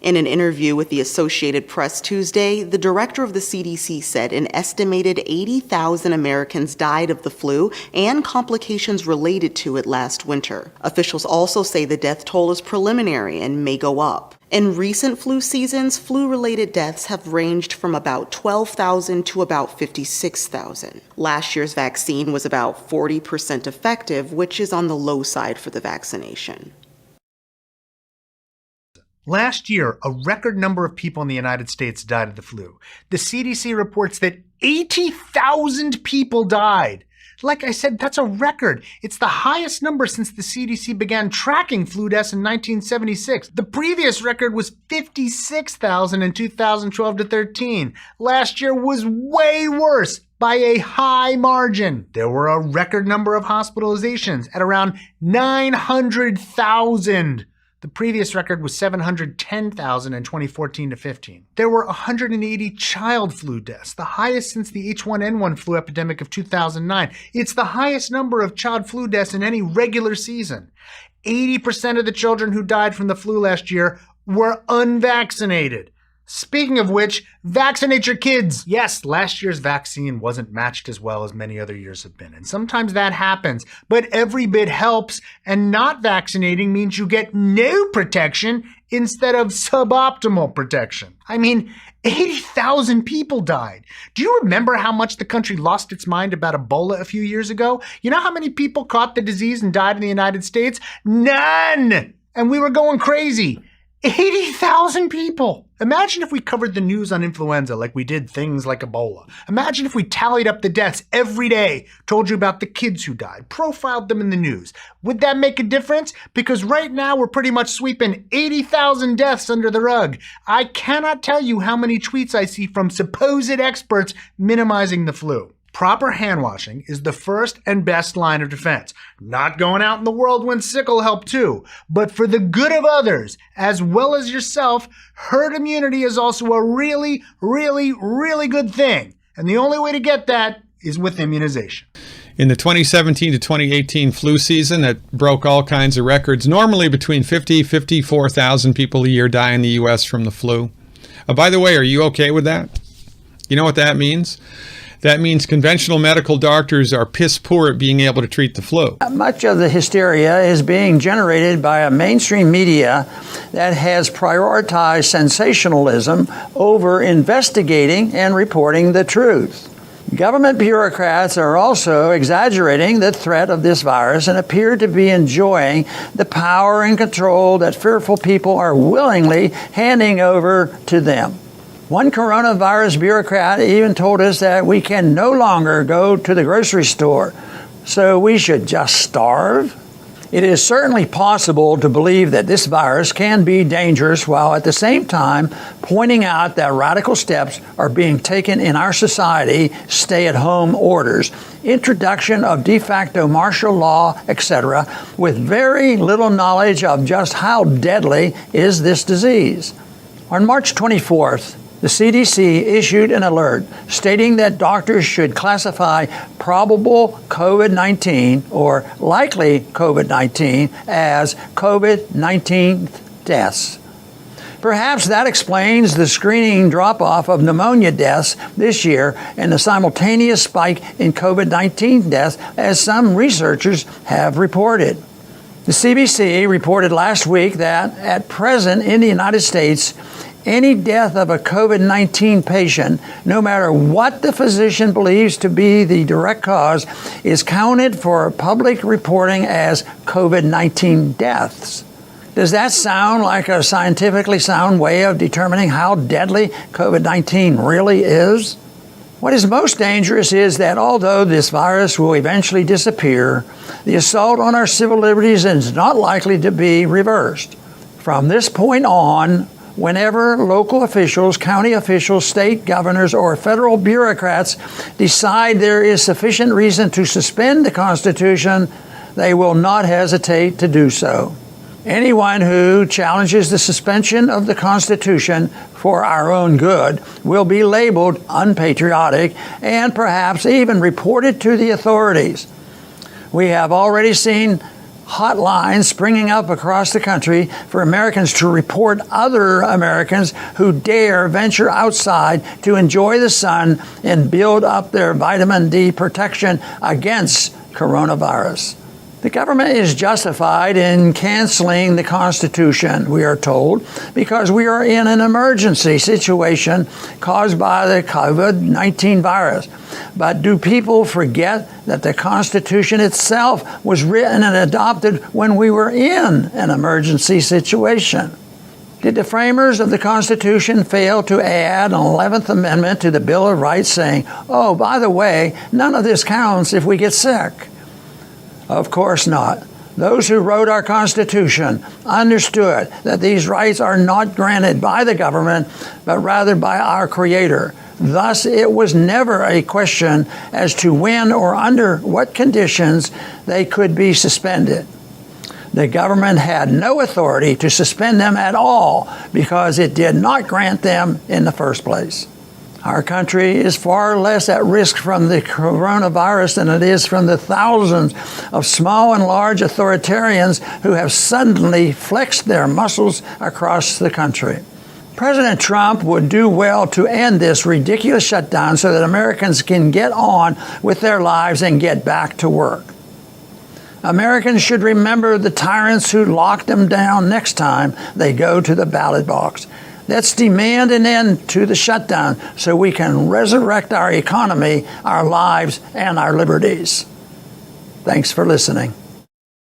In an interview with the Associated Press Tuesday, the director of the CDC said an estimated 80,000 Americans died of the flu and complications related to it last winter. Officials also say the death toll is preliminary and may go up. In recent flu seasons, flu-related deaths have ranged from about 12,000 to about 56,000. Last year's vaccine was about 40% effective, which is on the low side for the vaccination. Last year, a record number of people in the United States died of the flu. The CDC reports that 80,000 people died. Like I said, that's a record. It's the highest number since the CDC began tracking flu deaths in 1976. The previous record was 56,000 in 2012 to 13. Last year was way worse by a high margin. There were a record number of hospitalizations at around 900,000. The previous record was 710,000 in 2014 to 15. There were 180 child flu deaths, the highest since the H1N1 flu epidemic of 2009. It's the highest number of child flu deaths in any regular season. 80% of the children who died from the flu last year were unvaccinated. Speaking of which, vaccinate your kids. Yes, last year's vaccine wasn't matched as well as many other years have been, and sometimes that happens, but every bit helps, and not vaccinating means you get no protection instead of suboptimal protection. I mean, 80,000 people died. Do you remember how much the country lost its mind about Ebola a few years ago? You know how many people caught the disease and died in the United States? None! And we were going crazy. 80,000 people. Imagine if we covered the news on influenza like we did things like Ebola. Imagine if we tallied up the deaths every day, told you about the kids who died, profiled them in the news. Would that make a difference? Because right now we're pretty much sweeping 80,000 deaths under the rug. I cannot tell you how many tweets I see from supposed experts minimizing the flu. Proper hand washing is the first and best line of defense. Not going out in the world when sick will help too. But for the good of others, as well as yourself, herd immunity is also a really, really, really good thing. And the only way to get that is with immunization. In the 2017 to 2018 flu season that broke all kinds of records, normally between 54,000 people a year die in the U.S. from the flu. By the way, are you okay with that? You know what that means? That means conventional medical doctors are piss poor at being able to treat the flu. Much of the hysteria is being generated by a mainstream media that has prioritized sensationalism over investigating and reporting the truth. Government bureaucrats are also exaggerating the threat of this virus and appear to be enjoying the power and control that fearful people are willingly handing over to them. One coronavirus bureaucrat even told us that we can no longer go to the grocery store, so we should just starve. It is certainly possible to believe that this virus can be dangerous while at the same time pointing out that radical steps are being taken in our society, stay-at-home orders, introduction of de facto martial law, etc., with very little knowledge of just how deadly is this disease. On March 24th, the CDC issued an alert stating that doctors should classify probable COVID-19 or likely COVID-19 as COVID-19 deaths. Perhaps that explains the screening drop-off of pneumonia deaths this year and the simultaneous spike in COVID-19 deaths, as some researchers have reported. The CDC reported last week that at present in the United States, any death of a COVID-19 patient, no matter what the physician believes to be the direct cause, is counted for public reporting as COVID-19 deaths. Does that sound like a scientifically sound way of determining how deadly COVID-19 really is? What is most dangerous is that although this virus will eventually disappear, the assault on our civil liberties is not likely to be reversed. From this point on, whenever local officials, county officials, state governors, or federal bureaucrats decide there is sufficient reason to suspend the Constitution, they will not hesitate to do so. Anyone who challenges the suspension of the Constitution for our own good will be labeled unpatriotic and perhaps even reported to the authorities. We have already seen hotlines springing up across the country for Americans to report other Americans who dare venture outside to enjoy the sun and build up their vitamin D protection against coronavirus. The government is justified in canceling the Constitution, we are told, because we are in an emergency situation caused by the COVID-19 virus. But do people forget that the Constitution itself was written and adopted when we were in an emergency situation? Did the framers of the Constitution fail to add an 11th Amendment to the Bill of Rights saying, oh, by the way, none of this counts if we get sick? Of course not. Those who wrote our Constitution understood that these rights are not granted by the government, but rather by our Creator. Thus, it was never a question as to when or under what conditions they could be suspended. The government had no authority to suspend them at all because it did not grant them in the first place. Our country is far less at risk from the coronavirus than it is from the thousands of small and large authoritarians who have suddenly flexed their muscles across the country. President Trump would do well to end this ridiculous shutdown so that Americans can get on with their lives and get back to work. Americans should remember the tyrants who locked them down next time they go to the ballot box. Let's demand an end to the shutdown so we can resurrect our economy, our lives, and our liberties. Thanks for listening.